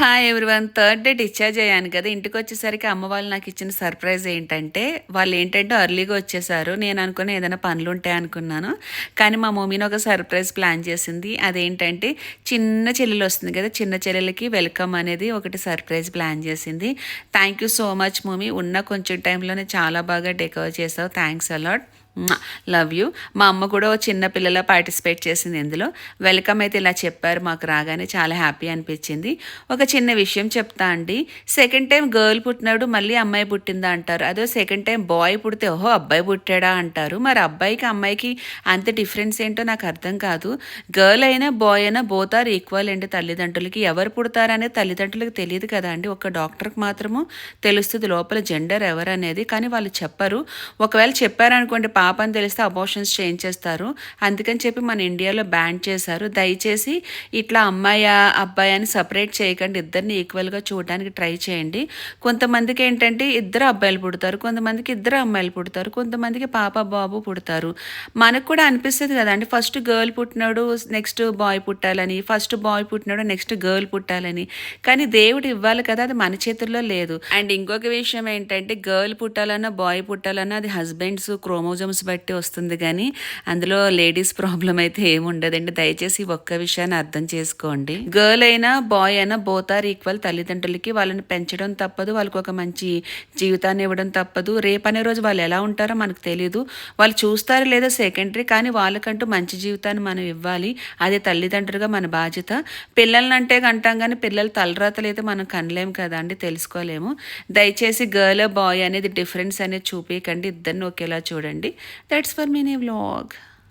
Hi everyone. Third day discharge అయ్యాను కదా. ఇంటికి వచ్చేసరికి అమ్మ వాళ్ళు నాకు ఇచ్చిన సర్ప్రైజ్ ఏంటంటే, వాళ్ళు ఏంటంటే ఎర్లీగా వచ్చేసారు. నేను అనుకుని ఏదైనా పనులు ఉంటాయి అనుకున్నాను. కానీ మా మమ్మీని ఒక సర్ప్రైజ్ ప్లాన్ చేసింది. అదేంటంటే చిన్న చెల్లెలు వస్తుంది కదా, చిన్న చెల్లెలకి వెల్కమ్ అనేది ఒకటి సర్ప్రైజ్ ప్లాన్ చేసింది. Thank you so much mummy. ఉన్న కొంచెం టైంలోనే చాలా బాగా డెకవర్ చేసావు. Thanks a lot. Love you. మా అమ్మ కూడా ఓ చిన్న పిల్లల పార్టిసిపేట్ చేసింది ఇందులో. వెల్కమ్ అయితే ఇలా చెప్పారు మాకు రాగానే, చాలా హ్యాపీ అనిపించింది. ఒక చిన్న విషయం చెప్తా అండి. సెకండ్ టైం గర్ల్ పుట్టినాడు మళ్ళీ అమ్మాయి పుట్టిందా అంటారు. అదో సెకండ్ టైం బాయ్ పుడితే ఓహో అబ్బాయి పుట్టాడా అంటారు. మరి అబ్బాయికి అమ్మాయికి అంత డిఫరెన్స్ ఏంటో నాకు అర్థం కాదు. గర్ల్ అయినా బాయ్ అయినా బోత్ ఆర్ ఈక్వల్ అండి తల్లిదండ్రులకి. ఎవరు పుడతారనేది తల్లిదండ్రులకు తెలియదు కదా అండి. ఒక డాక్టర్కి మాత్రము తెలుస్తుంది లోపల జెండర్ ఎవరు అనేది. కానీ వాళ్ళు చెప్పరు. ఒకవేళ చెప్పారనుకోండి పాప అని తెలిస్తే అబార్షన్స్ చేయించేస్తారు. అందుకని చెప్పి మన ఇండియాలో బ్యాన్ చేశారు. దయచేసి ఇట్లా అమ్మాయి అబ్బాయి అని సపరేట్ చేయకండి. ఇద్దరిని ఈక్వల్గా చూడడానికి ట్రై చేయండి. కొంతమందికి ఏంటంటే ఇద్దరు అబ్బాయిలు పుడతారు, కొంతమందికి ఇద్దరు అమ్మాయిలు పుడతారు, కొంతమందికి పాప బాబు పుడతారు. మనకు కూడా అనిపిస్తుంది కదండి, ఫస్ట్ గర్ల్ పుట్టినాడు నెక్స్ట్ బాయ్ పుట్టాలని, ఫస్ట్ బాయ్ పుట్టినాడు నెక్స్ట్ గర్ల్ పుట్టాలని. కానీ దేవుడు ఇవ్వాలి కదా, అది మన చేతుల్లో లేదు. అండ్ ఇంకొక విషయం ఏంటంటే గర్ల్ పుట్టాలన్నా బాయ్ పుట్టాలన్నా అది హస్బెండ్స్ క్రోమోజోమ్స్ బట్టి వస్తుంది. కానీ అందులో లేడీస్ ప్రాబ్లం అయితే ఏముండదండి. దయచేసి ఒక్క విషయాన్ని అర్థం చేసుకోండి. గర్ల్ అయినా బాయ్ అయినా బోత్ ఆర్ ఈక్వల్ తల్లిదండ్రులకి. వాళ్ళని పెంచడం తప్పదు, వాళ్ళకి ఒక మంచి జీవితాన్ని ఇవ్వడం తప్పదు. రేపనే రోజు వాళ్ళు ఎలా ఉంటారో మనకు తెలియదు. వాళ్ళు చూస్తారో లేదో సెకండరీ, కానీ వాళ్ళకంటూ మంచి జీవితాన్ని మనం ఇవ్వాలి. అదే తల్లిదండ్రులుగా మన బాధ్యత. పిల్లల్ని అంటే అంటాం కానీ పిల్లల తలరాతలు అయితే మనం కనలేము కదా అండి, తెలుసుకోలేము. దయచేసి గర్ల్ బాయ్ అనేది డిఫరెన్స్ అనేది చూపించకండి. ఇద్దరిని ఒకేలా చూడండి. That's for mini vlog.